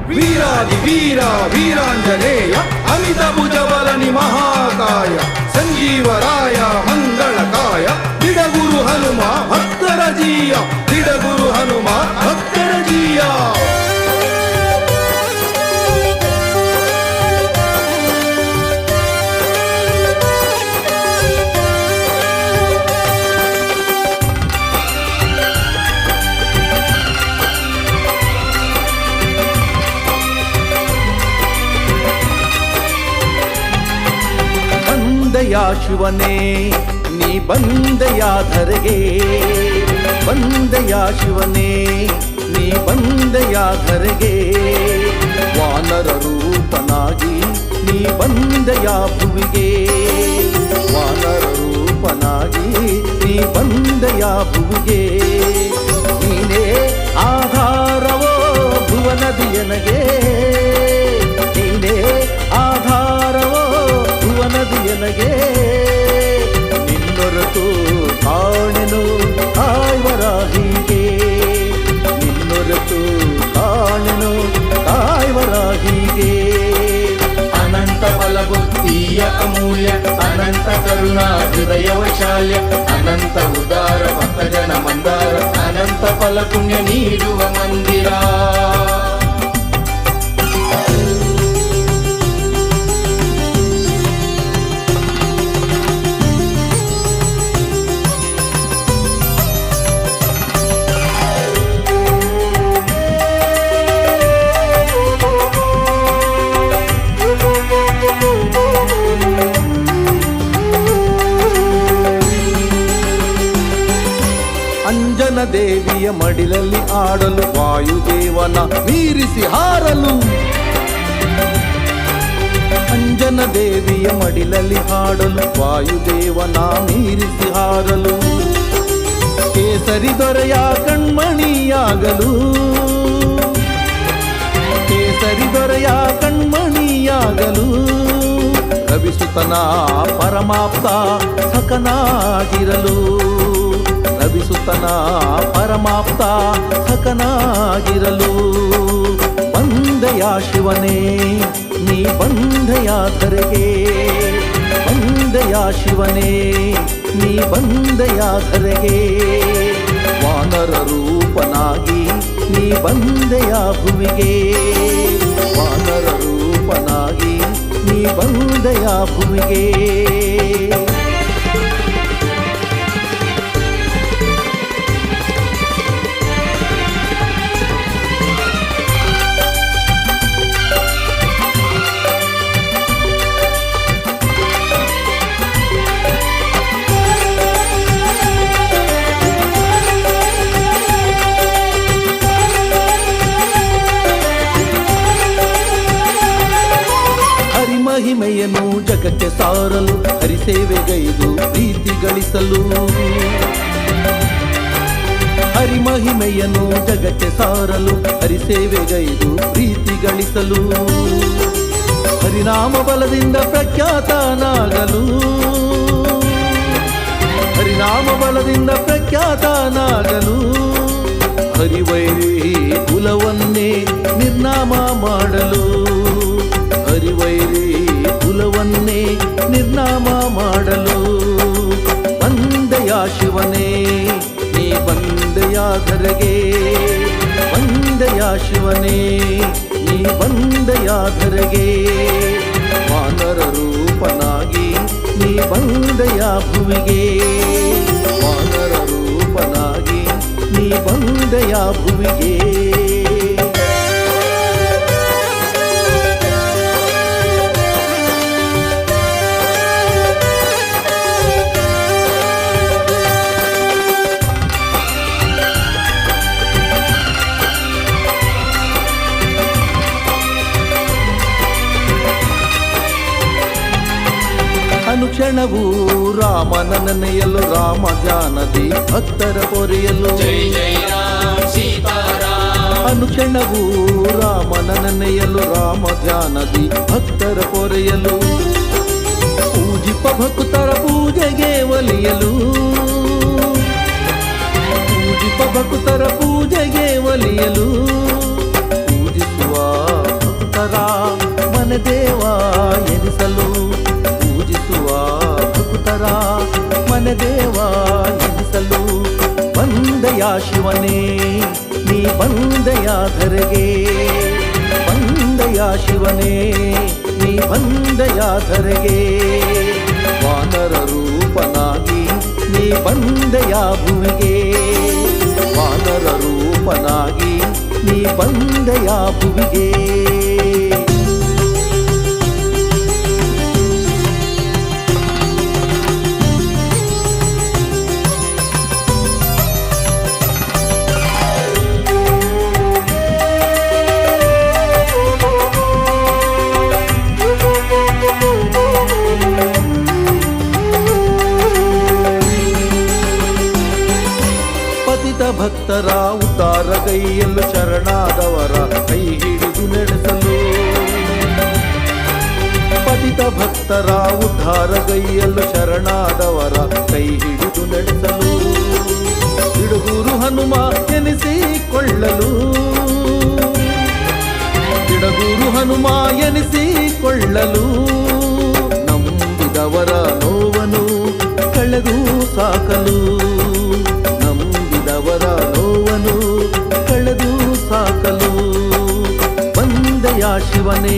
వీరాది వీర వీరాంజనేయ అమిత భుజబలని మహాకాయ సంజీవరాయ మంగళకాయ దిడగురు హనుమ భక్తర జీయ దిడగురు హనుమ భక్తర జీయ ಬಂದೆಯ ಶಿವನೇ ನೀ ಬಂದೆಯ ಧರೆಗೆ ಬಂದೆಯ ಶಿವನೇ ನೀ ಬಂದೆಯ ಧರೆಗೆ ವಾನರ ರೂಪನಾಗಿ ನೀ ಬಂದೆಯ ಭುವಿಗೆ ವಾನರ ರೂಪನಾಗಿ ನೀ ಬಂದೆಯ ಭುವಿಗೆ ನೀನೇ ಆಧಾರವೋ ಭುವನದಿಯನಗೆ ನೀನೇ ಆಧಾರವೋ ಭುವನದಿಯನಗೆ ನಿನ್ನೊರತು ಕಾಣೆನು ಕಾಯ್ವರಾಹಿಗೆ ನಿನ್ನೊರತು ಕಾಣೆನು ಕಾಯ್ವರಾಹಿಗೆ ಅನಂತ ಫಲಬುದ್ಧಿಯ ಅಮೂಲ್ಯ ಅನಂತ ಕರುಣಾ ಹೃದಯ ವೈಶಾಲ್ಯ ಅನಂತ ಉದಾರ ಭಕ್ತ ಜನ ಮಂದಾರ ಅನಂತ ಫಲ ಪುಣ್ಯ ನೀಡುವ ಮಂದಿರ ಅಂಜನ ದೇವಿಯ ಮಡಿಲಲ್ಲಿ ಆಡಲು ವಾಯುದೇವನ ಮೀರಿಸಿ ಹಾರಲು ಅಂಜನ ದೇವಿಯ ಮಡಿಲಲ್ಲಿ ಹಾಡಲು ವಾಯುದೇವನ ಮೀರಿಸಿ ಹಾರಲು ಕೇಸರಿ ದೊರೆಯ ಕಣ್ಮಣಿಯಾಗಲು ಕೇಸರಿ ದೊರೆಯ ಕಣ್ಮಣಿಯಾಗಲು ರವಿಸುತನ ಪರಮಾಪ್ತ ಸಖನಾಗಿರಲು ರವಿಸುತನ ಪರಮಾಪ್ತ ಸಖನಾಗಿರಲು ಬಂದೆಯ ಶಿವನೇ ನೀ ಬಂದೆಯ ಧರೆಗೆ ಬಂದೆಯ ಶಿವನೇ ನೀ ಬಂದೆಯ ಧರೆಗೆ ವಾನರ ರೂಪನಾಗಿ ನೀ ಬಂದೆಯ ಭುವಿಗೆ ವಾನರ ರೂಪನಾಗಿ ನೀ ಬಂದೆಯ ಭುವಿಗೆ ಮಹಿಮೆಯನ್ನು ಜಗಕ್ಕೆ ಸಾರಲು ಹರಿಸೇವೆಗೈದು ಪ್ರೀತಿ ಗಳಿಸಲು ಹರಿಮಹಿಮೆಯನ್ನು ಜಗಕ್ಕೆ ಸಾರಲು ಹರಿಸೇವೆಗೈದು ಪ್ರೀತಿ ಗಳಿಸಲು ಹರಿನಾಮ ಬಲದಿಂದ ಪ್ರಖ್ಯಾತನಾಗಲು ಹರಿನಾಮ ಬಲದಿಂದ ಪ್ರಖ್ಯಾತನಾಗಲು ಹರಿವೈರಿ ಕುಲವನ್ನೇ ನಿರ್ನಾಮ ಮಾಡಲು ಹರಿವೈರಿ ಕುಲವನ್ನೇ ನಿರ್ನಾಮ ಮಾಡಲು ಬಂದೆಯ ಶಿವನೇ ನೀ ಬಂದೆಯ ಧರೆಗೆ ಬಂದೆಯ ಶಿವನೇ ನೀ ಬಂದೆಯ ಧರೆಗೆ ವಾನರ ರೂಪನಾಗಿ ನೀ ಬಂದೆಯ ಭುವಿಗೆ ವಾನರ ರೂಪನಾಗಿ ನೀ ಬಂದೆಯ ಭುವಿಗೆ ಅನುಕ್ಷಣವೂ ರಾಮನ ನೆನೆಯಲು ರಾಮ ಧ್ಯಾನದಿ ಭಕ್ತರ ಪೊರೆಯಲು ಜೈ ಜೈ ರಾಮ್ ಸೀತಾರಾಮ್ ಅನುಕ್ಷಣವೂ ರಾಮನ ನೆನೆಯಲು ರಾಮ ಧ್ಯಾನದಿ ಭಕ್ತರ ಪೊರೆಯಲು ಪೂಜಿಪ ಭಕ್ತರ ಪೂಜೆಗೆ ಒಲಿಯಲು ಪೂಜಿಪ ಭಕ್ತರ ಪೂಜೆಗೆ ಒಲಿಯಲು ಪೂಜಿಸುವ ಭಕ್ತರ ಮನದೇವ ಎನಿಸಲು ಪೂಜಿಸುವ ಭಕ್ತರ ಮನದೇವ ಎನಿಸಲು ಬಂದೆಯ ಶಿವನೇ ನೀ ಬಂದೆಯ ಧರೆಗೆ ಬಂದೆಯ ಶಿವನೇ ನೀ ಬಂದೆಯ ಧರೆಗೆ ವಾನರ ರೂಪನಾಗಿ ನೀ ಬಂದೆಯ ಭುವಿಗೆ ವಾನರ ರೂಪನಾಗಿ ನೀ ಬಂದೆಯ ಭುವಿಗೆ ಭಕ್ತರ ಉದ್ಧಾರ ಕೈಯಲ್ಲೂ ಶರಣಾದವರ ಕೈ ಹಿಡಿದು ನಡೆಸಲು ಪತಿತ ಭಕ್ತರ ಉದ್ಧಾರ ಕೈಯಲ್ಲೂ ಶರಣಾದವರ ಕೈ ಹಿಡಿದು ನಡೆಸಲು ಬಿಡುಗೂರು ಹನುಮ ಎನಿಸಿಕೊಳ್ಳಲು ಬಿಡುಗೂರು ಹನುಮ ಎನಿಸಿಕೊಳ್ಳಲು ನಂಬಿದವರ ನೋವನ್ನು ಕಳೆದು ಸಾಕಲು ಅವರ ನೋವನ್ನು ಕಳೆದು ಸಾಕಲು ಬಂದೆಯ ಶಿವನೇ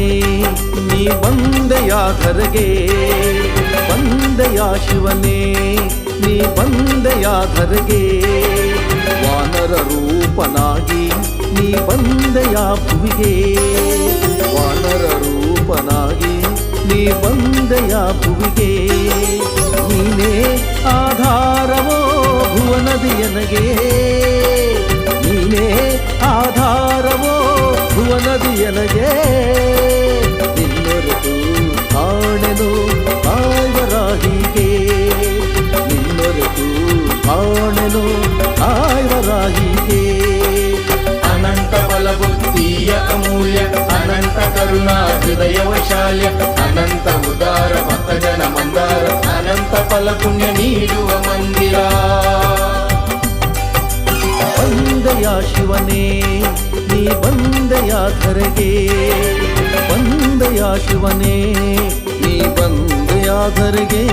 ನೀ ಬಂದೆಯ ಧರೆಗೆ ಬಂದೆಯ ಶಿವನೇ ನೀ ಬಂದೆಯ ಧರೆಗೆ ವಾನರ ರೂಪನಾಗಿ ನೀ ಬಂದೆಯ ಭುವಿಗೆ ವಾನರ ರೂಪನಾಗಿ ನೀ ಬಂದೆಯ ಭುವಿಗೆ ನೀನೇ ಆಧಾರವೋ ಭುವನದಿಯನಗೆ ನೀನೇ ಆಧಾರವೋ ಭುವನದಿಯನಗೆ ನಿನ್ನೊರೆತು ಕಾಣೆನು ಕಾಯ್ವರಾಹಿಗೆ ನಿನ್ನೊರೆತು ಕಾಣೆನು ಕಾಯ್ವರಾಹಿಗೆ ಅನಂತ ಬಲ ಬುದ್ಧಿಯ ಅಮೂಲ್ಯ ಅನಂತ ಕರುಣಾ ಹೃದಯ ವೈಶಾಲ್ಯ ಅನಂತ ಉದಾರ ಭಕ್ತ ಜನ ಮಂದಾರ ಅನಂತ ಫಲ ಪುಣ್ಯ ನೀಡುವ ಮಂದಿರ ಬಂದೆಯ ಶಿವನೇ ನೀ ಬಂದೆಯ ಧರೆಗೆ ಬಂದೆಯ ಶಿವನೇ ನೀ ಬಂದೆಯ ಧರೆಗೆ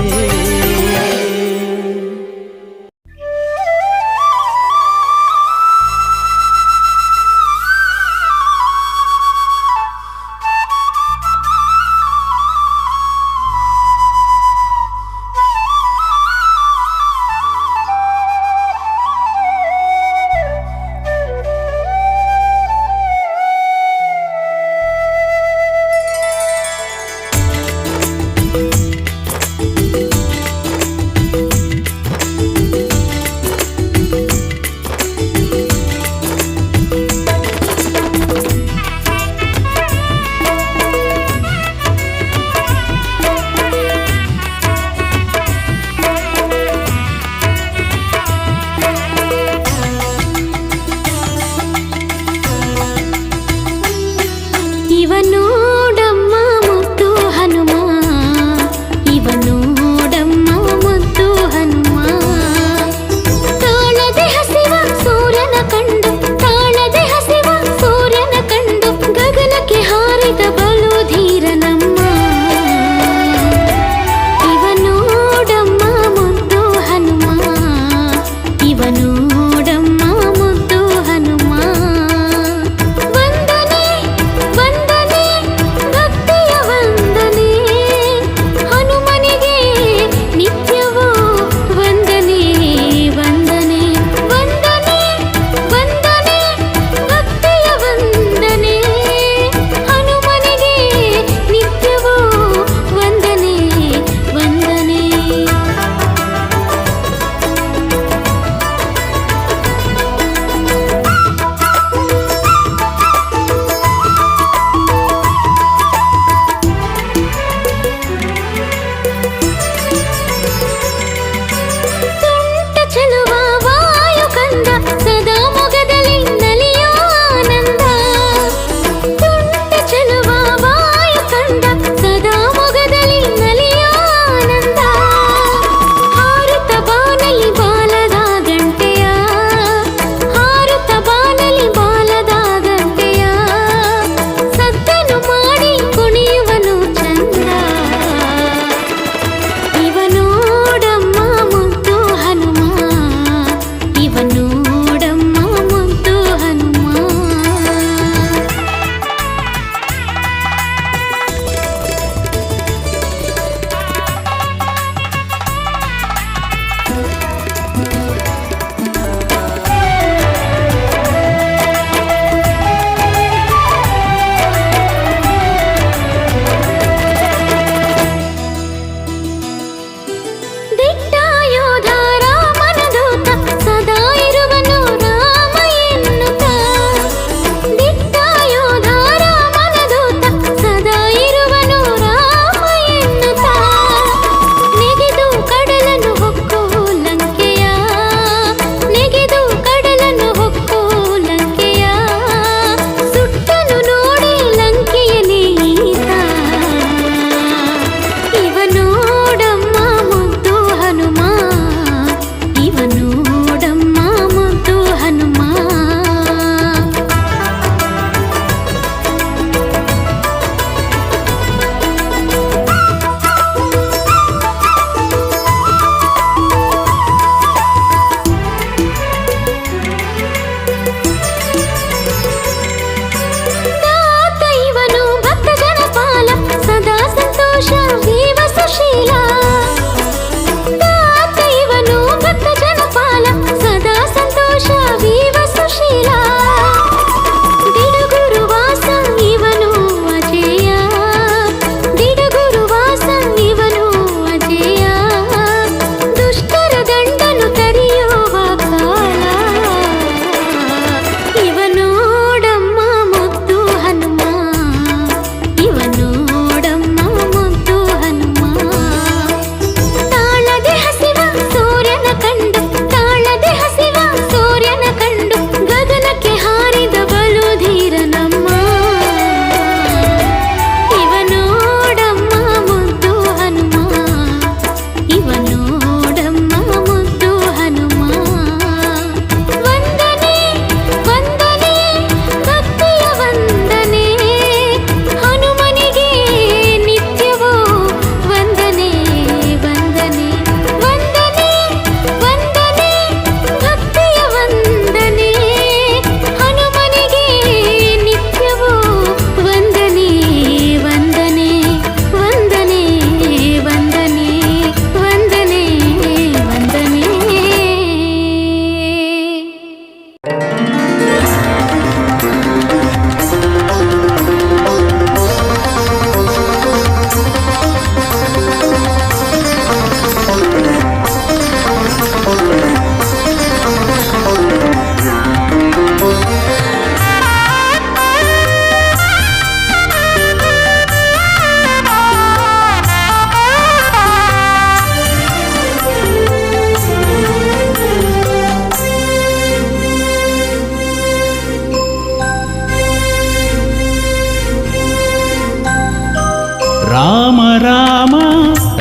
ರಾಮ ರಾಮ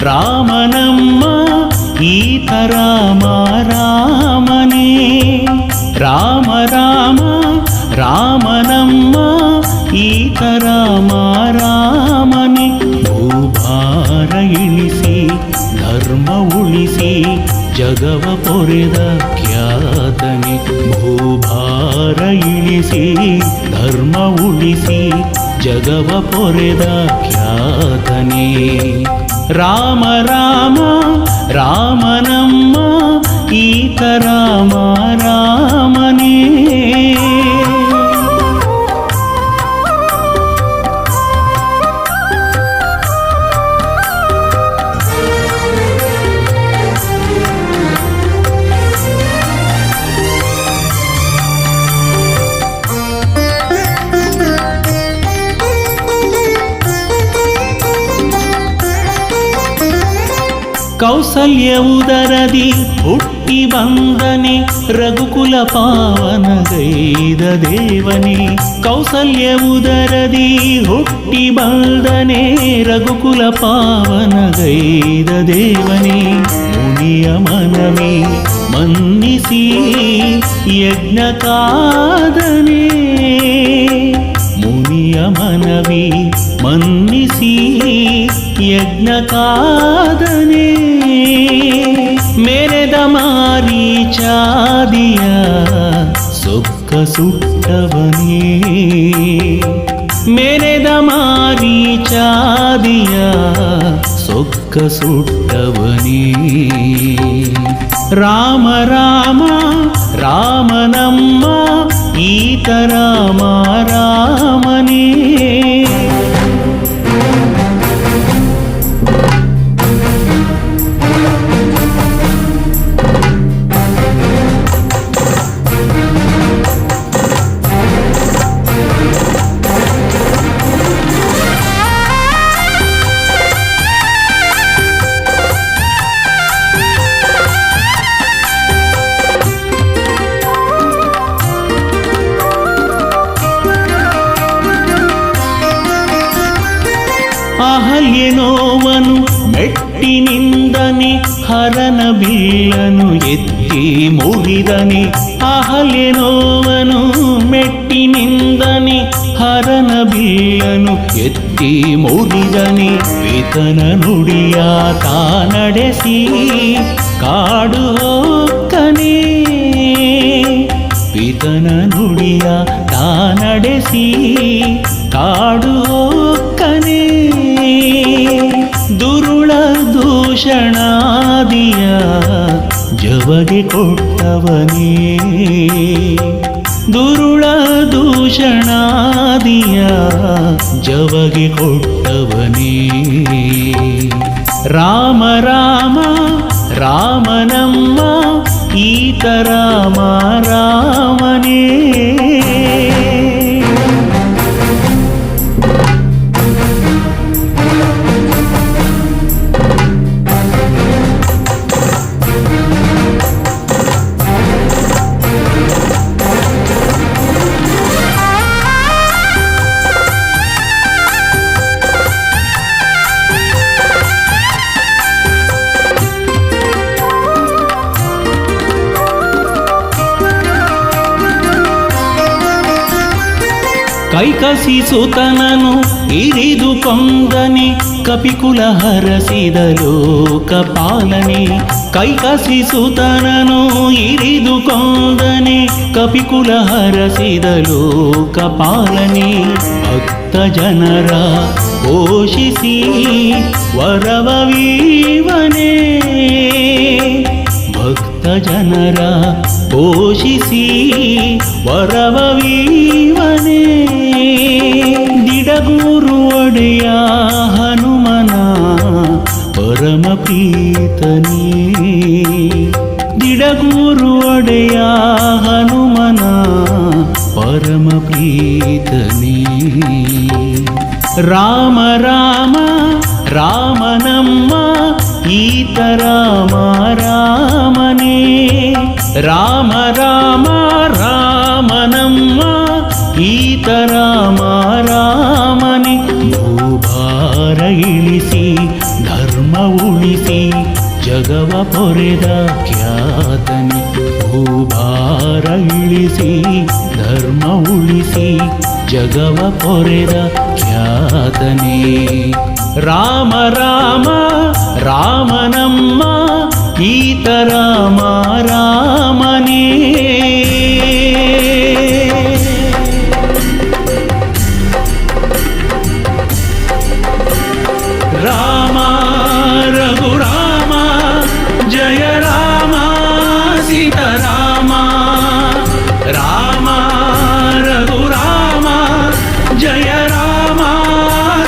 ರಾಮನಮ್ಮ ಈತ ರಾಮ ರಾಮನೇ ರಾಮ ರಾಮ ರಾಮನಮ್ಮ ಈತ ರಾಮ ರಾಮನೇ ಭೂಭಾರ ಇಳಿಸಿ ಧರ್ಮ ಉಳಿಸಿ ಜಗವ ಪೊರೆದ ಖ್ಯಾತನೆ ಭೂಭಾರ ಇಳಿಸಿ ಧರ್ಮ ಉಳಿಸಿ ಜಗವ ಪೊರೆದ ಖ್ಯಾತನೆ ರಾಮ ರಾಮ ರಾಮನಮ್ಮ ಈತ ರಾಮ ರಾಮನೇ ಕೌಸಲ್ಯ ಉದರದಿ ಹುಟ್ಟಿ ಬಂದನೆ ರಘುಕುಲ ಪಾವನಗೈದ ದೇವನೇ ಕೌಸಲ್ಯ ಉದರದಿ ಹುಟ್ಟಿ ಬಂದನೆ ರಘುಕುಲ ಪಾವನಗೈದ ದೇವನೇ ಮುನಿಯ ಮನವೇ ಮನ್ನಿಸಿ ಯಜ್ಞ ಕಾದನೆ ಮುನಿಯ ಮನವಿ ಮನ್ನಿಸಿ ಯಜ್ಞ ಕಾದನೆ ಮೆರೆದ ಮಾರೀಚಾದಿಯ ಸೊಕ್ಕ ಸುಟ್ಟವನೇ ಮೆರೆದ ಮಾರೀಚಾದಿಯ ಸೊಕ್ಕ ಸುಟ್ಟವನೇ ರಾಮ ರಾಮ ರಾಮನಮ್ಮ ಈತ ರಾಮ ರಾಮನೇ ಅಹಲ್ಯನೋವನು ಮೆಟ್ಟಿನಿಂದನೆ ಹರನ ಬಿಲ್ಲನು ಎತ್ತಿ ಮುರಿದನೆ ಅಹಲ್ಯನೋವನು ಮೆಟ್ಟಿನಿಂದನೆ ಹರನ ಬಿಲ್ಲನು ಎತ್ತಿ ಮುರಿದನೆ ಪಿತನ ನುಡಿಯ ತಾ ನಡೆಸಿ ಕಾಡು ಹೋಕ್ಕನೆ ಪಿತನ ನುಡಿಯ ತಾ ನಡೆಸಿ ಕಾಡು ಹೋಕ್ಕನೆ ದುರುಳ ದೂಷಣಾದಿಯ ಜವಗೆ ಕೊಟ್ಟವನೇ ದುರುಳ ದೂಷಣಾದಿಯ ಜವಗೆ ಕೊಟ್ಟವನೇ ರಾಮ ರಾಮ ರಾಮನಮ್ಮ ಈತ ರಾಮ ರಾಮನೇ ಕೈಕಸಿ ಸುತನನು ಇರಿದು ಕೊಂದನೆ ಕಪಿಕುಲ ಹರಸಿದ ಲೋಕಪಾಲನೆ ಕೈಕಸಿ ಸುತನನು ಇರಿದು ಕೊಂದನೆ ಕಪಿಕುಲ ಹರಸಿದ ಲೋಕಪಾಲನೆ ಭಕ್ತ ಜನರ ಪೋಷಿಸಿ ವರವವೀವನೇ ಭಕ್ತ ಜನರ ಪೋಷಿಸಿ ವರವವೀವನೇ ದಿಡಗೂರು ಒಡೆಯ ಹನುಮನ ಪರಮ ಪ್ರೀತನೇ ದಿಡಗೂರು ಒಡೆಯ ಹನುಮನ ಪರಮ ಪ್ರೀತನೇ ರಾಮ ರಾಮ ರಾಮನಮ್ಮ ಈತ ರಾಮ ರಾಮನೇ ರಾಮ ರಾಮ ರಾಮನಮ್ಮ ಈತ ರಾಮ ರಾಮನೇ ಭೂಭಾರ ಇಳಿಸಿ ಧರ್ಮ ಉಳಿಸಿ ಜಗವ ಪೊರೆದ ಖ್ಯಾತನಿ. ಭೂಭಾರ ಇಳಿಸಿ ಧರ್ಮ ಉಳಿಸಿ ಜಗವ ಪೊರೆದ ಖ್ಯಾತನೇ. ರಾಮ ರಾಮ ರಾಮನಮ್ಮ ಈತ ರಾಮ ರಾಮನೇ. ರಾಮ ರಘುರಾಮ ಜಯ ರಾಮ ಸೀತಾರಾಮ. ರಾಮ ರಘುರಾಮ ಜಯ ರಾಮ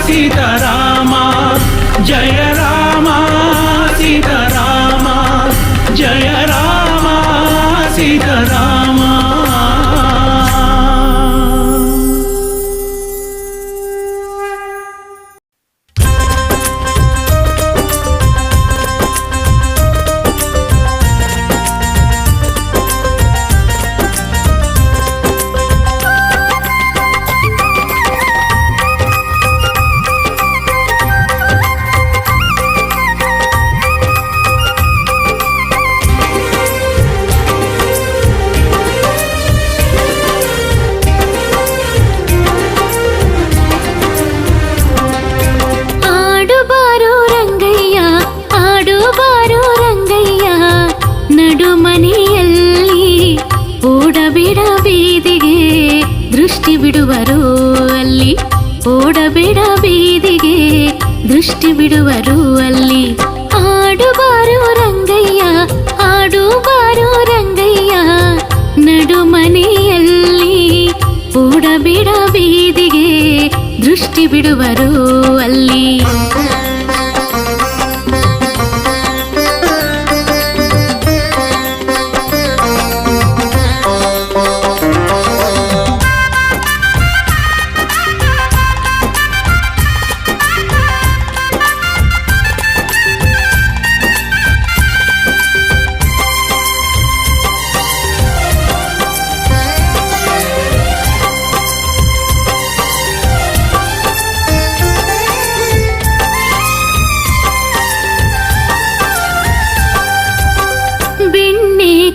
ಸೀತಾರಾಮ. ಜಯ ರಾಮ ಸೀತಾರಾಮ. ಜಯ ರಾಮ ಸೀತಾರಾಮ. ದೃಷ್ಟಿ ಬಿಡುವರು ಅಲ್ಲಿ, ಓಡಬೇಡ ಬೀದಿಗೆ ದೃಷ್ಟಿ ಬಿಡುವರು ಅಲ್ಲಿ. ಆಡುಬಾರೋ ರಂಗಯ್ಯ, ಆಡುಬಾರೋ ರಂಗಯ್ಯ, ನಡು ಮನೆಯಲ್ಲಿ ಓಡಬೇಡ ಬೀದಿಗೆ ದೃಷ್ಟಿ ಬಿಡುವರು ಅಲ್ಲಿ.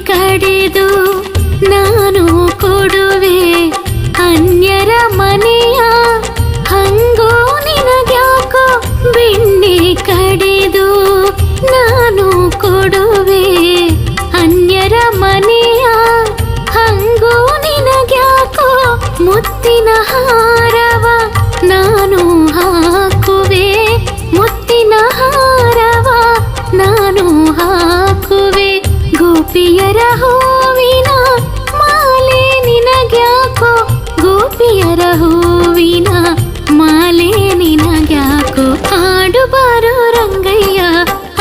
ಕಡೆದು ನಾನು ಕೊಡುವೆ ಅನ್ಯರ ಮನೆಯ ಹಂಗೋ ನಿನಗ್ಯಾಕೋ. ಬೆಣ್ಣೆ ಕಡೆದು ನಾನು ಕೊಡುವೆ ಅನ್ಯರ ಮನೆಯ ಹಂಗೋ ನಿನಗ್ಯಾಕೋ. ಮುತ್ತಿನ ಹಾರವ ನಾನು ಹಾಕುವೆ, ಮುತ್ತಿನ ಹಾರವ ನಾನು ಹಾಕುವೆ. ಗೋಪಿಯರ ಹೂವಿನ ಮಾಲೆ ನಿನಗ್ಯಾಕೋ, ಗೋಪಿಯರ ಹೂವಿನ ಮಾಲೆ ನಿನಗ್ಯಾಕೋ. ಆಡುಬಾರೋ ರಂಗಯ್ಯ,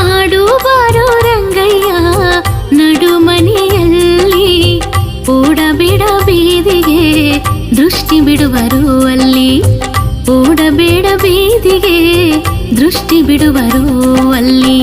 ಆಡುಬಾರೋ ರಂಗಯ್ಯ, ನಡು ಮನೆಯಲ್ಲಿ ಓಡಬೇಡ ಬೀದಿಗೆ ದೃಷ್ಟಿ ಬಿಡುವರು ಅಲ್ಲಿ, ಓಡಬೇಡ ಬೀದಿಗೆ ದೃಷ್ಟಿ ಬಿಡುವರು ಅಲ್ಲಿ.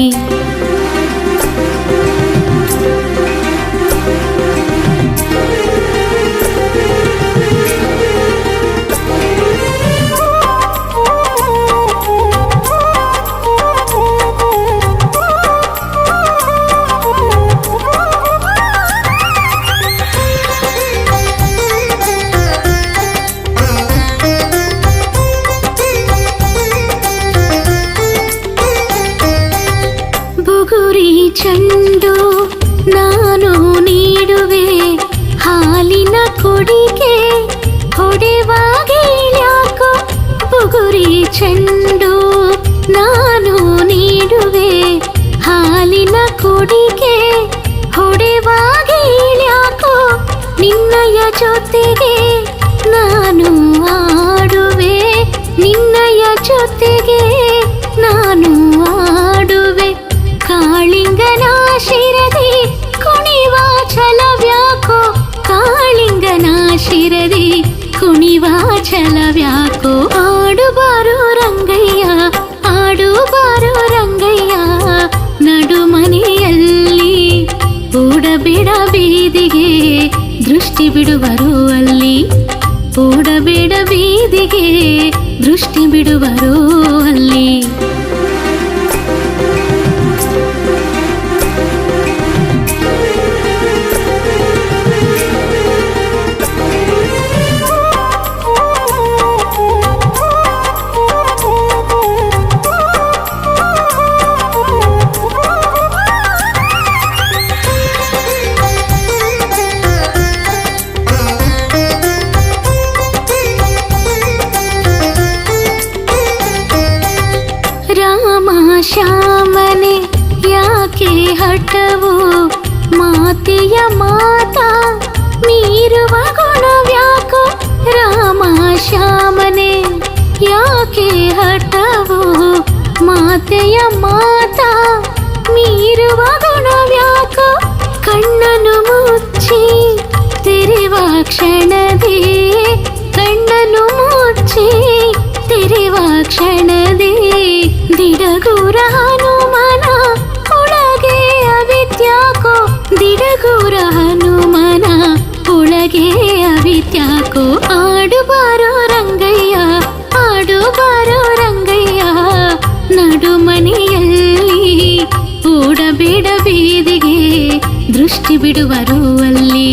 ಚೆಂಡು ನಾನು ನೀಡುವೆ ಹಾಲಿನ ಕೊಡಿಗೆ ಹೊಡೆವಾಗೇಳ್ಯಾಕೋ. ಬುಗುರಿ ಚೆಂಡು ನಾನು ನೀಡುವೆ ಹಾಲಿನ ಕೊಡಿಗೆ ಹೊಡೆವಾಗೇಳ್ಯಾಕೋ. ನಿನ್ನಯ ಜೊತೆಗೆ ನಾನು ಆಡುವೆ, ನಿನ್ನಯ ಜೊತೆಗೆ ನಾನು ಆಡುವೆ. ಕಾಳಿಂಗನ ಶಿರದಿ ಕುಣಿವ ಛಲವ್ಯಾಕೋ, ಕಾಳಿಂಗನ ಶಿರದಿ ಕುಣಿವ ಛಲವ್ಯಾಕೋ. ಆಡುಬಾರೋ ರಂಗಯ್ಯ, ಆಡುಬಾರೋ ರಂಗಯ್ಯ, ನಡು ಮನೆಯಲ್ಲಿ ಓಡಬೇಡ ಬೀದಿಗೆ ದೃಷ್ಟಿ ಬಿಡುವರು ಅಲ್ಲಿ, ಓಡಬೇಡ ಬೀದಿಗೆ ದೃಷ್ಟಿ ಬಿಡುವರು ಅಲ್ಲಿ. ಶ್ಯಾಮನೆ ಯಾಕೆ ಹಠವು ಮಾತೆಯ ಮಾತಾ ಮೀರುವ ಗುಣವ್ಯಾಕೋ. ರಾಮ ಶ್ಯಾಮನೆ ಯಾಕೆ ಹಠವು ಮಾತೆಯ ಮಾತಾ ಮೀರುವ ಗುಣವ್ಯಾಕೋ. ಕಣ್ಣನು ಮುಚ್ಚಿ ತೆರೆವ ಕ್ಷಣದೇ ಕಣ್ಣನು ಮುಚ್ಚಿ ತೆರೆವ ಕ್ಷಣದೇ ದಿಡಗೂರ ಹನುಮನ ಒಳಗೆ ಅವಿದ್ಯಾಕೋ. ದಿಡಗೂರ ಹನುಮನ ಒಳಗೆ ಅವಿದ್ಯಾಕೋ. ಆಡುಬಾರೋ ರಂಗಯ್ಯ ಆಡುಬಾರೋ ರಂಗಯ್ಯ ನಡುಮನೆಯಲ್ಲಿ ಓಡಬೇಡ ಬೀದಿಗೆ ದೃಷ್ಟಿ ಬಿಡುವರು ಅಲ್ಲಿ.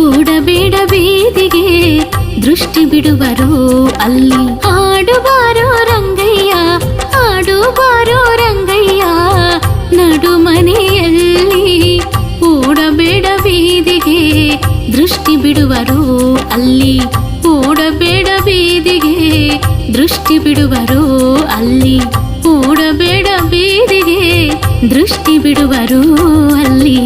ಓಡಬೇಡ ಬೀದಿಗೆ ದೃಷ್ಟಿ ಬಿಡುವರು ಅಲ್ಲಿ. ಆಡುಬಾರೋ ರಂಗಯ್ಯ ಆಡುಬಾರೋ ರಂಗಯ್ಯ ನಡುಮನೆಯಲ್ಲಿ ಓಡಬೇಡ ಬೀದಿಗೆ ದೃಷ್ಟಿ ಬಿಡುವರು ಅಲ್ಲಿ. ಓಡಬೇಡ ಬೀದಿಗೆ ದೃಷ್ಟಿ ಬಿಡುವರು ಅಲ್ಲಿ. ಓಡಬೇಡ ಬೀದಿಗೆ ದೃಷ್ಟಿ ಬಿಡುವರು ಅಲ್ಲಿ.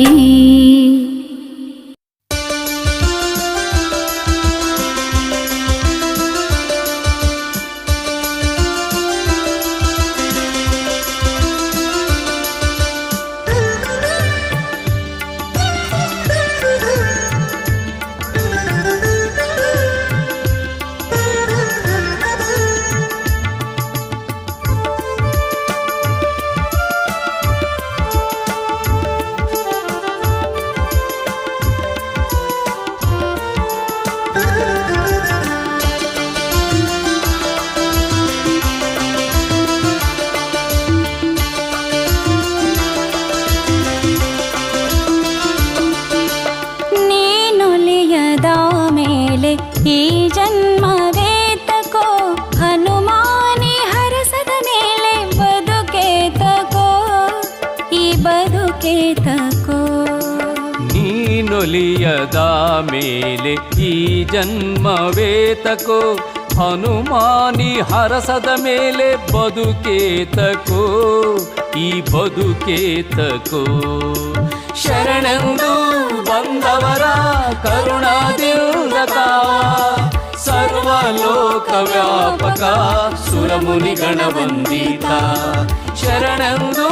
ಈ ಜನ್ಮವೇತಕೋ ಹನುಮಾನಿ ಹರಸದ ಮೇಲೆ ಬದುಕೇತಕೋ ಈ ಬದುಕೇತಕೋ. ನೀನೊಲಿಯದ ಮೇಲೆ ಈ ಜನ್ಮವೇತಕೋ ಹನುಮಾನಿ ಹರಸದ ಮೇಲೆ ಬದುಕೇತಕೋ ಈ ಬದುಕೇತಕೋ. ಶರಣೆಂದು ಬಂದವರ ಕರುಣಾದಿಂದ ಕಾವ ಸರ್ವಲೋಕ ವ್ಯಾಪಕ ಸುರಮುನಿಗಣ ವಂದಿತ. ಶರಣೆಂದು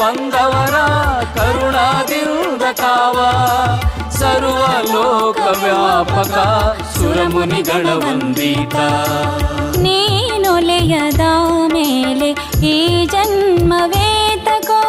ಬಂದವರ ಕರುಣಾದಿಂದ ಕಾವ ಸರ್ವಲೋಕ ವ್ಯಾಪಕ ಸುರಮುನಿಗಣ ವಂದಿತ. ನೀನೊಲೆಯದ ಮೇಲೆ ಈ ಜನ್ಮವೇತಕೋ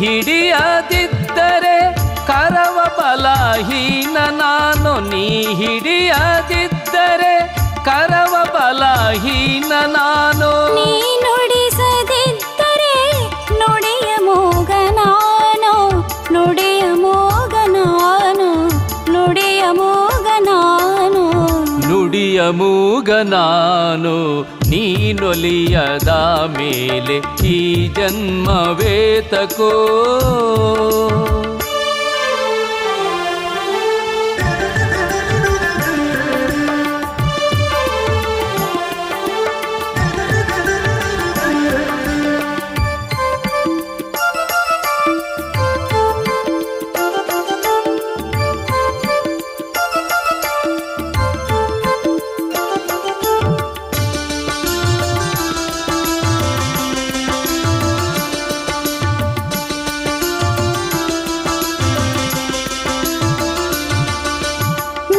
ಹಿಡಿಯದಿದ್ದರೆ ಕರವ ಬಲಹೀನ ನಾನು. ನೀ ಹಿಡಿಯದಿದ್ದರೆ ಕರವ ಬಲಹೀನ ನಾನು. ನೀ ನುಡಿಸದಿದ್ದರೆ ನುಡಿಯ ಮೋಗ ನಾನು. ನುಡಿಯ ಮೋಗ ನಾನು. ನುಡಿಯ ಮೋಗ ನಾನು. ಮೂಗ ನಾನು ನೀನೊಲಿಯದ ಮೇಲೆ ಈ ಜನ್ಮವೇತಕೋ.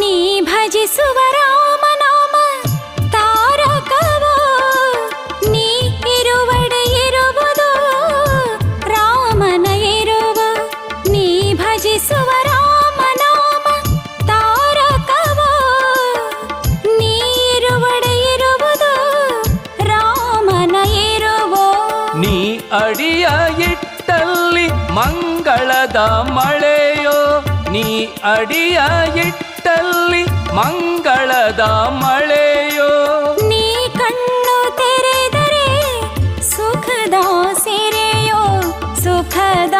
ನೀ ಭಜಿಸುವ ರಾಮನಾಮ ತಾರಕವೋ, ನೀ ಇರುವಡೆ ಇರುವುದು ರಾಮನ ಇರುವ. ನೀ ಭಜಿಸುವ ರಾಮನಾಮ ತಾರಕವೋ, ನೀ ಇರುವಡೆ ಇರುವುದು ರಾಮನ ಇರುವೋ. ನೀ ಅಡಿಯ ಇಟ್ಟಲ್ಲಿ ಮಂಗಳದ ಮಳೆಯೋ, ನೀ ಅಡಿಯ ಇಟ್ಟಲ್ಲಿ ಮಂಗಳದ ಮಳೆಯೋ. ನೀ ಕಣ್ಣು ತೆರೆದರೆ ಸುಖದ ಸಿರೆಯೋ, ಸುಖದ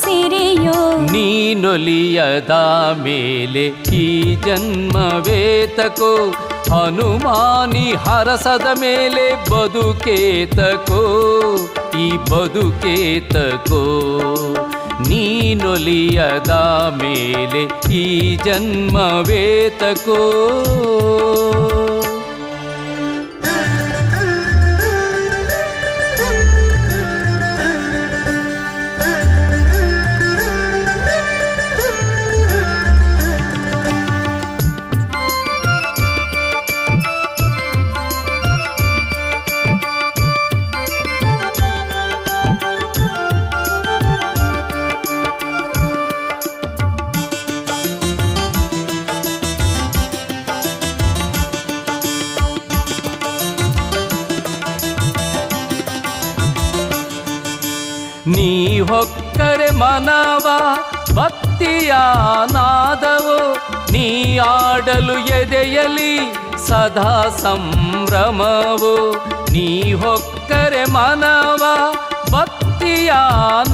ಸಿರೆಯೋ. ನೀನೊಲಿಯದ ಮೇಲೆ ಈ ಜನ್ಮವೇತಕೋ, ಹನುಮಾನಿ ಹರಸದ ಮೇಲೆ ಬದುಕೇತಕೋ, ಈ ಬದುಕೇತಕೋ. ನೀನೊಲಿಯದ ಮೇಲೆ ಈ ಜನ್ಮವೇತಕೋ. ನೀ ಹೊಕ್ಕರೆ ಮನವ ಭಕ್ತಿಯ ನಾದವೋ, ನೀ ಆಡಲು ಎದೆಯಲಿ ಸದಾ ಸಂಭ್ರಮವೋ. ನೀ ಹೊಕ್ಕರೆ ಮನವ ಭಕ್ತಿಯ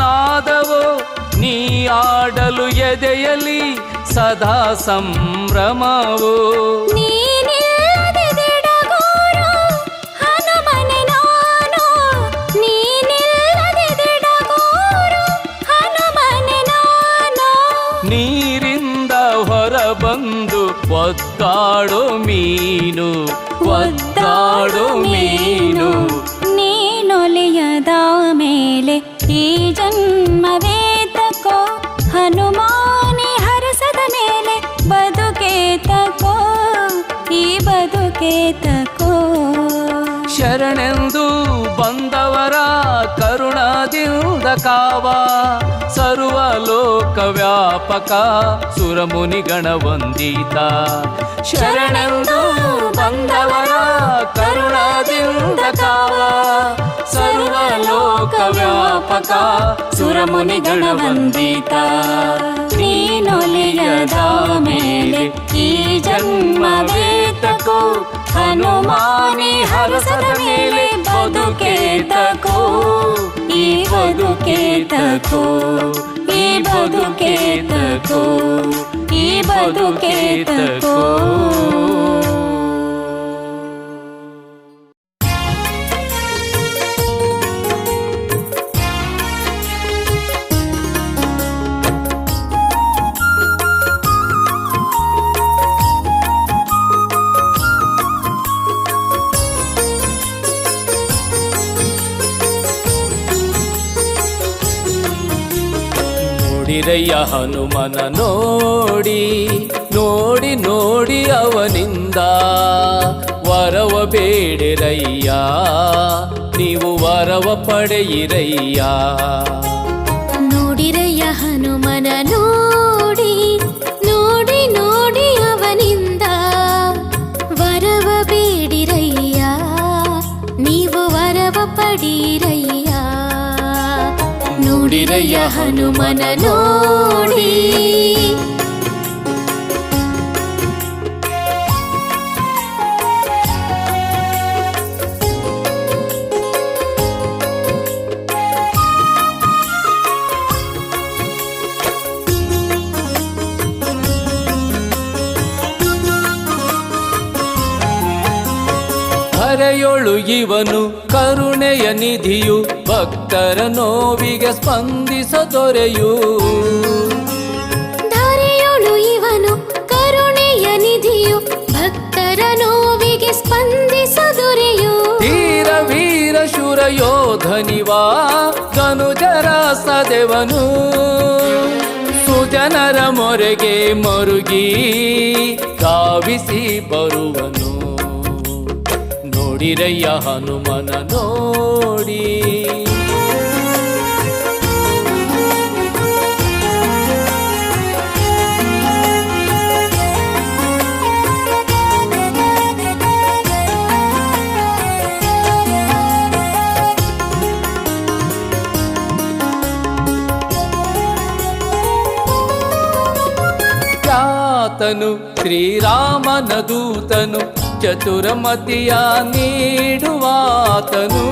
ನಾದವೋ, ನೀ ಆಡಲು ಎದೆಯಲಿ ಸದಾ ಸಂಭ್ರಮವೋ. ನೀನಿಲ್ಲದೆ ದಿಡಗೋರು ಹನುಮನೆ ನಾನು, ನೀನಿಲ್ಲದೆ ದಿಡಗೋರು ಹನುಮನೆ ನಾನು. ನೀರಿಂದ ಹೊರಬಂದು ಒದ್ದಾಡೋ ಮೀನು, ಒದ್ದಾಡೋ ಮೀನು. ನೀನೊಲಿಯದ ಮೇಲೆ ಈ ಜನ್ಮವೇತಕೋ, ಹನುಮಾನಿ ಹರಸದ ಮೇಲೆ ಬದುಕೇತಕೋ, ಈ ಬದುಕೇತಕೋ. ಶರಣೆಂದು ಬಂದವರ ಕರುಣದಿಂದ ಕಾವ, ಸರ್ವಲೋಕ ವ್ಯಾಪಕ ಸುರಮುನಿಗಣ ವಂದಿತ. ಶರಣೆಂದು ಬಂದವರ ಕರುಣದಿಂದ ಕಾವ, ಸರ್ವಲೋಕ ವ್ಯಾಪಕ ಸುರಮುನಿಗಣ ವಂದಿತ. ನೀನೊಲಿಯದ ಮೇಲೆ ಈ ಜನ್ಮವೇತಕೋ, ಹನುಮಾನಿ ಹರಸದ ಮೇಲೆ ಬದುಕೇತಕೋ, ಈ ಬದುಕೇತಕೋ, ಈ ಬದುಕೇತಕೋ, ಈ ಬದುಕೇತಕೋ. ನೋಡಿರಯ್ಯ ಹನುಮನ ನೋಡಿ, ನೋಡಿ ನೋಡಿ ಅವನಿಂದ ವರವ ಬೇಡಿರಯ್ಯ, ನೀವು ವರವ ಪಡೆಯಿರಯ್ಯ. ನೋಡಿರಯ್ಯ ಹನುಮನ ನೋಡಿ, ನೋಡಿ ನೋಡಿ ಅವನಿಂದ ವರವ ಬೇಡಿರಯ್ಯ, ನೀವು ವರವ ಪಡೀರಯ್ಯ. ನೋಡಿರಯ್ಯ ಹನುಮನ ನೋಡಿ. ಧರೆಯೊಳು ಇವನು ಕರುಣೆಯ ನಿಧಿಯು ಭಕ್ತರ ನೋವಿಗೆ ಸ್ಪಂದಿಸ ದೊರೆಯು ಧರೆಯೊಳು ಇವನು ಕರುಣೆಯ ನಿಧಿಯು ಭಕ್ತರ ನೋವಿಗೆ ಸ್ಪಂದಿಸ ದೊರೆಯು ಧೀರ ವೀರ ಶೂರ ಯೋಧನಿವಾ ಧನುಜರ ಸದೆವನು ಸುಜನರ ಮೊರೆಗೆ ಮರುಗಿ ಧಾವಿಸಿ ಬರುವನು ನೋಡಿರಯ್ಯ ಹನುಮನ ನೋಡಿ ಖ್ಯಾತನು ಶ್ರೀರಾಮನ ದೂತನು ಚತುರಮತಿಯ ನೀಡುವಾತನು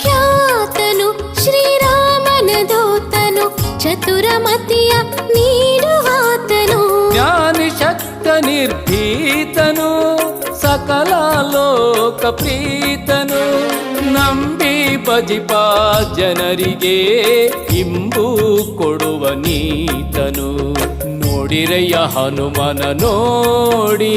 ಖ್ಯಾತನು ಶ್ರೀರಾಮನ ದೂತನು ಚತುರಮತಿಯ ನೀಡುವಾತನು ಜ್ಞಾನಿ ಶಕ್ತ ನಿರ್ಭೀತನು ಸಕಲ ಲೋಕ ಪ್ರೀತನು ನಂಬಿ ಭಜಿಪ ಜನರಿಗೆ ಇಂಬು ಕೊಡುವ ನೀತನು ನೋಡಿರಯ್ಯ ಹನುಮನ ನೋಡಿ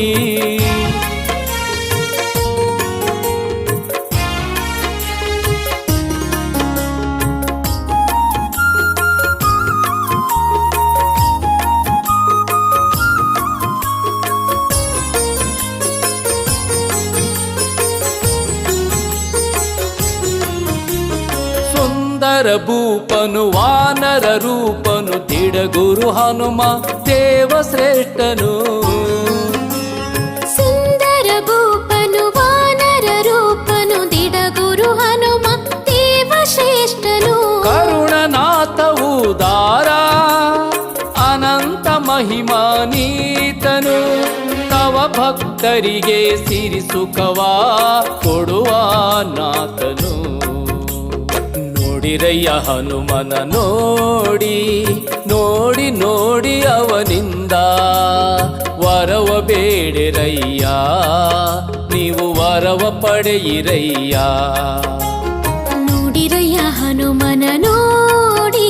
ಸುಂದರ ಭೂಪನು ವಾನರ ರೂಪನು ತಿಡಗುರು ಹನುಮ ದೇವ ಶ್ರೇಷ್ಠನು ಸುಂದರ ಭೂಪನು ವಾನರ ರೂಪನು ದಿಡಗುರು ಹನುಮ ದೇವ ಶ್ರೇಷ್ಠನು ಕರುಣನಾಥ ಉದಾರ ಅನಂತ ಮಹಿಮಾನೀತನು ತವ ಭಕ್ತರಿಗೆ ಸಿರಿ ಸುಖವಾ ಕೊಡುವ ನಾಥನು ನೋಡಿರಯ್ಯ ಹನುಮನ ನೋಡಿ ನೋಡಿ ನೋಡಿ ಅವನಿಂದ ವರವ ಬೇಡಿರಯ್ಯ ನೀವು ವರವ ಪಡೆಯಿರಯ್ಯ ನೋಡಿರಯ್ಯ ಹನುಮನ ನೋಡಿ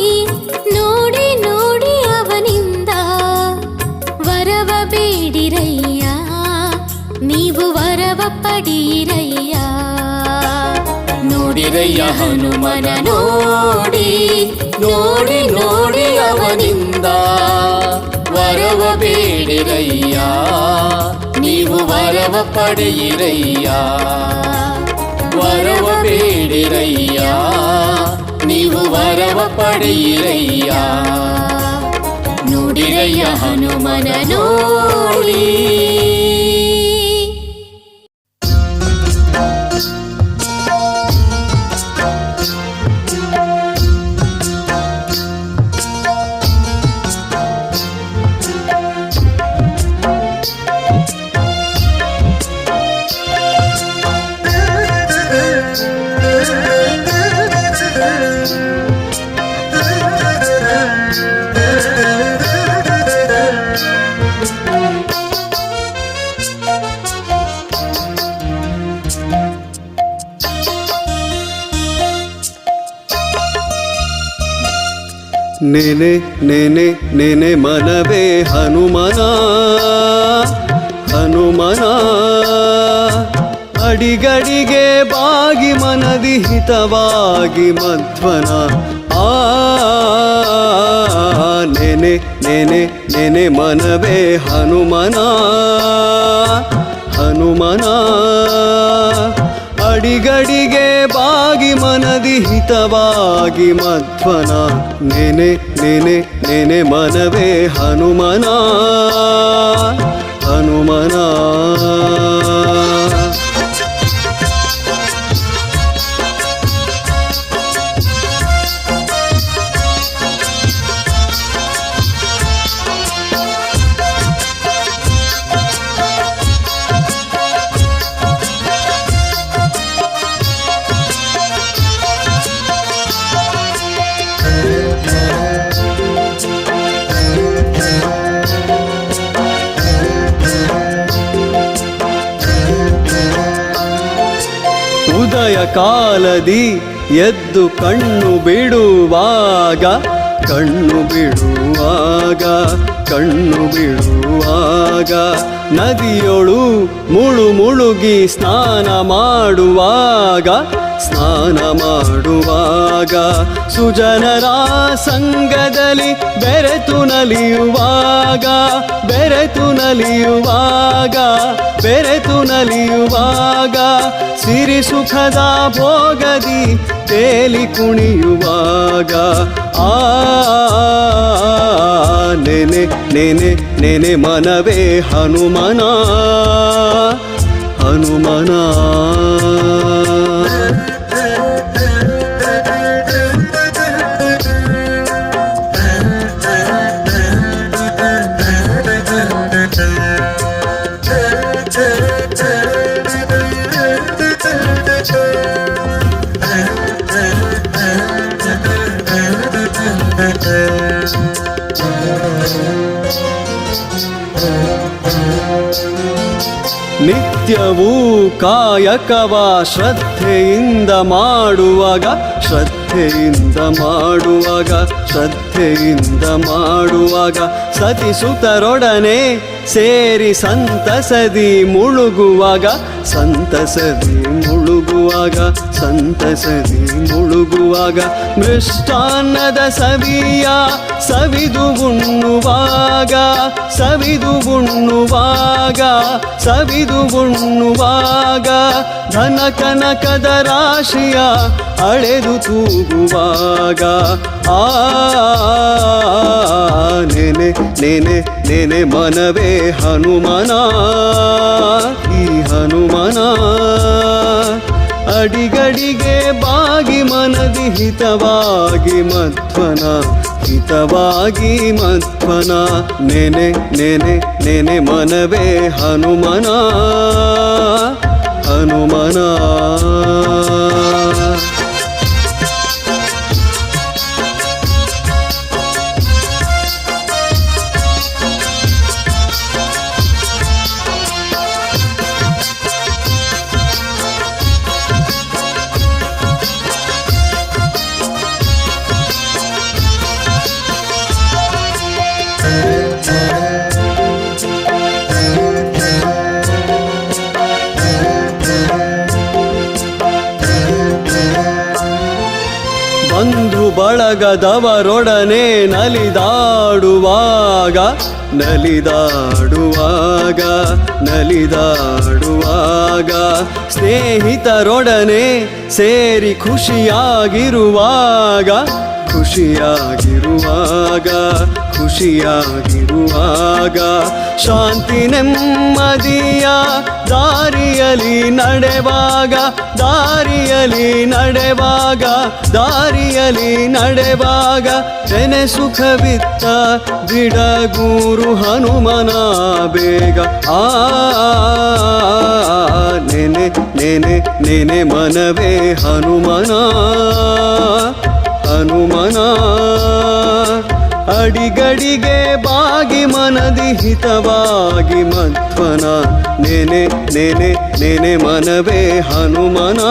ನೋಡಿ ನೋಡಿ ಅವನಿಂದ ವರವ ಬೇಡಿರಯ್ಯ ನೀವು ವರವ ಪಡೆಯಿರಯ್ಯ ನೋಡಿರಯ್ಯ ಹನುಮನ ನೋಡಿ ನೋಡಿ ನೋಡಿ ಅವನಿಂದ ವರವ ಬೇಡಿರಯ್ಯ ನೀವು ವರವ ಪಡೆಯಿರಯ್ಯ ವರವ ಬೇಡಿರಯ್ಯ ನೀವು ವರವ ಪಡೆಯಿರಯ್ಯ ನೋಡಿರಯ್ಯ ಹನುಮನ ನೋಡಿ ನೆನೆ ನೆನೆ ನೆನೆ ಮನವೇ ಹನುಮನ ಹನುಮನ ಅಡಿಗಡಿಗೆ ಬಾಗಿ ಮನದಿ ಹಿತವಾಗಿ ಮಧ್ವನ ಆ ನೆನೆ ನೆನೆ ನೆನೆ ಮನವೇ ಹನುಮನ ಹನುಮನ ಅಡಿಗಡಿಗೆ ಬಾಗಿ ಮನದಿ ಹಿತವಾಗಿ ಮಧ್ವನ ನೆನೆ ನೆನೆ ನೆನೆ ಮನವೇ ಹನುಮನ ಹನುಮನ ಉದಯ ಕಾಲದಿ ಎದ್ದು ಕಣ್ಣು ಬಿಡುವಾಗ ನದಿಯೊಳು ಮುಳುಗಿ ಸ್ನಾನ ಮಾಡುವಾಗ ಸುಜನರ ಸಂಗದಲ್ಲಿ ಬೆರೆತು ನಲಿಯುವಾಗ ಸಿರಿ ಸುಖದ ಭೋಗದಿ ತೇಲಿ ಕುಣಿಯುವಾಗ ನೆನೆ ಮನವೇ ಹನುಮನ ನಿತ್ಯವೂ ಕಾಯಕವ ಶ್ರದ್ಧೆಯಿಂದ ಮಾಡುವಾಗ ಸತಿಸುತರೊಡನೆ ಸೇರಿ ಸಂತಸದಿ ಮುಳುಗುವಾಗ ಮೃಷ್ಟಾನ್ನದ ಸವಿಯ ಸವಿದು ಉಣ್ಣುವಾಗ ಧನ ಕನಕದ ರಾಶಿಯ ಅಳೆದು ತೂಗುವಾಗ ನೆನೆ ಮನವೇ ಹನುಮನ ಈ ಹನುಮನ ಅಡಿಗಡಿಗೆ ಬಾಗಿ ಮನದಿ ಹಿತವಾಗಿ ಮಧ್ವನ ನೆನೆ ಮನವೇ ಹನುಮನ ಬಂಧು ಬಳಗದವರೊಡನೆ ನಲಿದಾಡುವಾಗ ಸ್ನೇಹಿತರೊಡನೆ ಸೇರಿ ಖುಷಿಯಾಗಿರುವಾಗ ಶಾಂತಿ ನೆಮ್ಮದಿಯ ದಾರಿಯಲಿ ನಡೆವಾಗ ತೆನೆ ಸುಖವಿತ್ತ ಬಿಡಗೂರು ಹನುಮನ ಬೇಗ ನೆನೆ ಮನವೇ ಹನುಮನ ಅಡಿಗಡಿಗೆ ಬಾಗಿ ಮನದಿ ಹಿತವಾಗಿ ಮಧ್ವನ ನೆನೆ ಮನವೇ ಹನುಮನ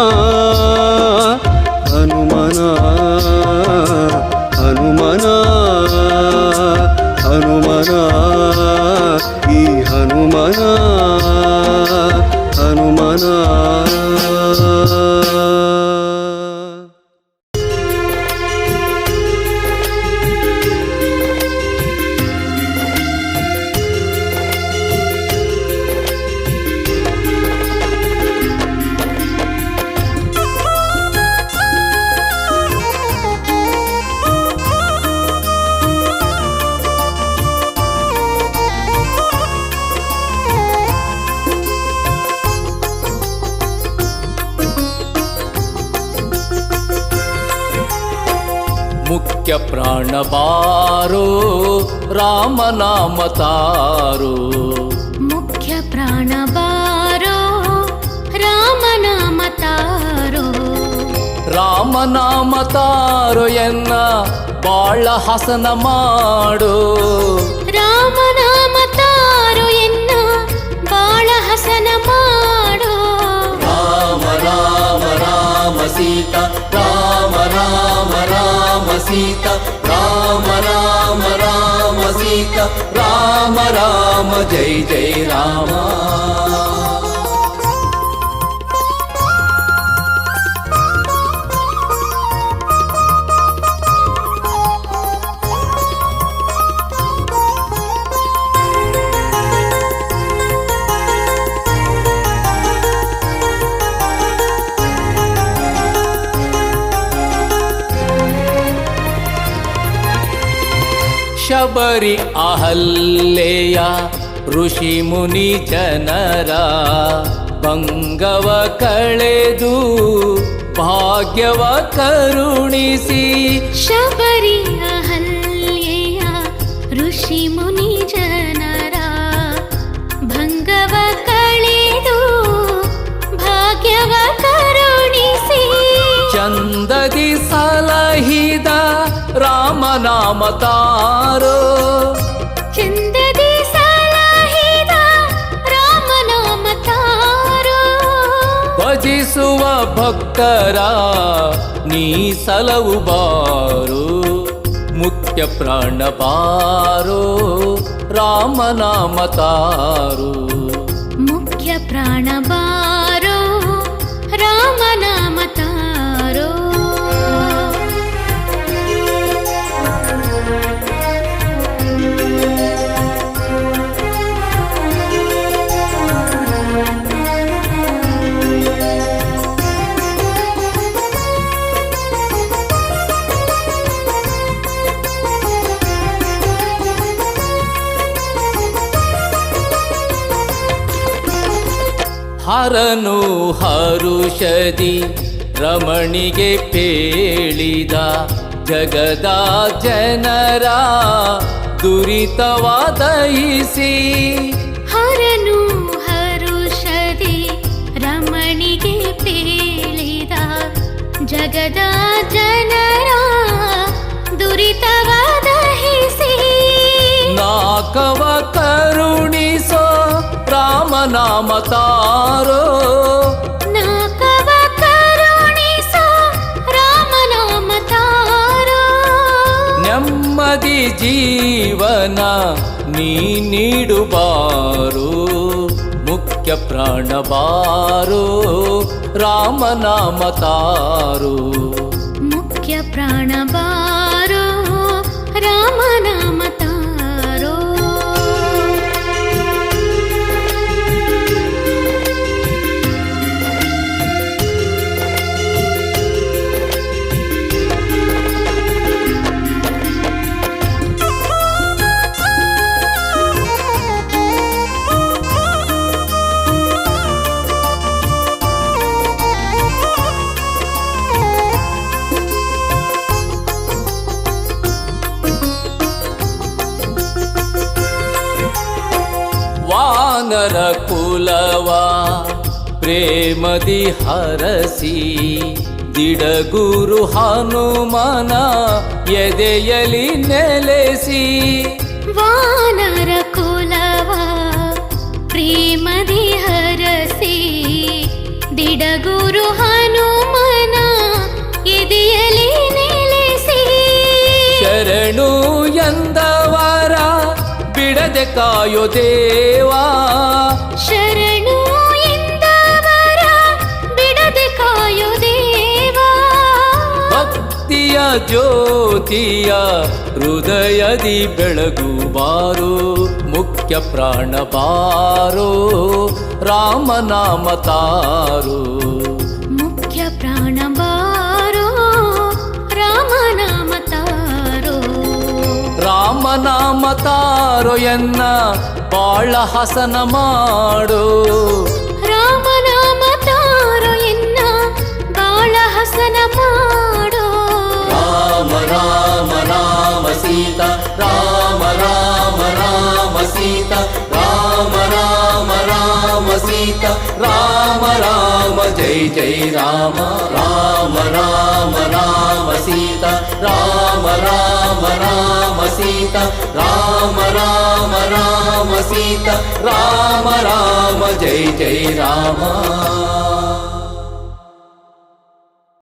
ಈ ಹನುಮನ ಮುಖ್ಯ ಪ್ರಾಣ ಬಾರೋ ರಾಮನಾಮ ತಾರೋ ಮುಖ್ಯ ಪ್ರಾಣ ಬಾರೋ ರಾಮನಾಮ ತಾರೋ ರಾಮನಾಮ ತಾರೋ ಎನ್ನ ಬಾಳ ಹಸನ ಮಾಡೋ ರಾಮನಾಮ ತಾರೋ ಎನ್ನ ಬಾಳ ಹಸನ ಮಾಡೋ ರಾಮ ರಾಮ ರಾಮ ಸೀತಾ ರಾಮ ರಾಮ ರಾಮ ಸೀತಾ ರಾಮ ರಾಮ ರಾಮ ಸೀತಾ ರಾಮ ರಾಮ ಜೈ ಜೈ ರಾಮ. ಶಬರಿ ಅಹಲ್ಯೆಯ ಋಷಿ ಮುನಿ ಜನರ ಭಂಗವ ಕಳೆದು ಭಾಗ್ಯವ ಕರುಣಿಸಿ ಶಬರಿ ಅಹಲ್ಯೆಯ ಋಷಿ ಮುನಿ ಜನರ ಭಂಗವ ಕಳೆದು ಭಾಗ್ಯವ ಕರುಣಿಸಿ ಚಂದದಿ ಸಲಹಿದ ರಾಮನಾಮ ತಾರೋ ಚಂದದಿ ಸಲಹಿದ ರಾಮನಾಮ ತಾರೋ ಭಜಿಸುವ ಭಕ್ತರ ನೀ ಸಲವು ಬಾರೋ ಮುಖ್ಯ ಪ್ರಾಣ ಬಾರೋ ರಾಮನಾಮ ತಾರೋ ಮುಖ್ಯ ಪ್ರಾಣ ಬಾರೋ ರಾಮನಾಮ ತಾರೋ. ಹರನು ಹರುಷದಿ ರಮಣಿಗೆ ಪೇಳಿದ ಜಗದ ಜನರ ದುರಿತವ ದಯಿಸಿ ಹರನು ಹರುಷದಿ ರಮಣಿಗೆ ಪೇಳಿದ ಜಗದ ಜನರ ದುರಿತವ ದಹಿಸಿ ನಾಕವ ಕರುಣಿಸೋ ರಾಮನಾಮ ತಾರೋ ನಾಕವ ಕರುಣಿಸೋ ರಾಮನಾಮ ತಾರೋ ನೆಮ್ಮದಿ ಜೀವನ ನೀ ನೀಡುಬಾರೋ ಮುಖ್ಯ ಪ್ರಾಣ ಬಾರೋ ರಾಮನಾಮ ತಾರೋ ಮುಖ್ಯ ಪ್ರಾಣ ಬಾರೋ ರಾಮನಾಮ ತಾರೋ. ವಾನರ ಕುಲವ ಪ್ರೇಮದಿ ಹರಸಿ ದಿಡಗುರು ಹನುಮನ ಎದೆಯಲಿ ನೆಲೆಸಿ ವಾನರ ಕುಲವ ಪ್ರೇಮದಿ ಹರಸಿ ದಿಡಗುರು ಹನುಮನ ಎದೆಯಲಿ ನೆಲೆಸಿ ಶರಣು ಎಂದವರ ಬಿಡದೆ ಕಾಯೋ ದೇವಾ ಶರಣು ಎಂದವರ ಬಿಡದೆ ಕಾಯೋ ದೇವಾ ಭಕ್ತಿಯ ಜ್ಯೋತಿಯ ಹೃದಯದಿ ಬೆಳಗುವಾರು ಮುಖ್ಯ ಪ್ರಾಣ ಬಾರೋ ರಾಮನಾಮ ತಾರೋ ಮುಖ್ಯ ಪ್ರಾಣ ಬಾರೋ ರಾಮನಾಮ ತಾರೋ ರಾಮನಾಮ ತಾರೋ ಎನ್ನ ಬಾಳ ಹಸನ ಮಾಡೋ ರಾಮನಾಮ ತಾರೋ ಎನ್ನ ಬಾಳ ಹಸನ ಮಾಡೋ ರಾಮ ರಾಮ ರಾಮ ಸೀತಾ ರಾಮ ರಾಮ ರಾಮ ಸೀತಾ ರಾಮ ರಾಮ ರಾಮ ಸೀತಾ ರಾಮ ರಾಮ ಜೈ ಜೈ ರಾಮ ರಾಮ ರಾಮ ರಾಮ ಸೀತಾ ರಾಮ ರಾಮ ರಾಮ ಸೀತಾ ರಾಮ ರಾಮ ರಾಮ ಸೀತಾ ರಾಮ ರಾಮ ಜೈ ಜೈ ರಾಮ.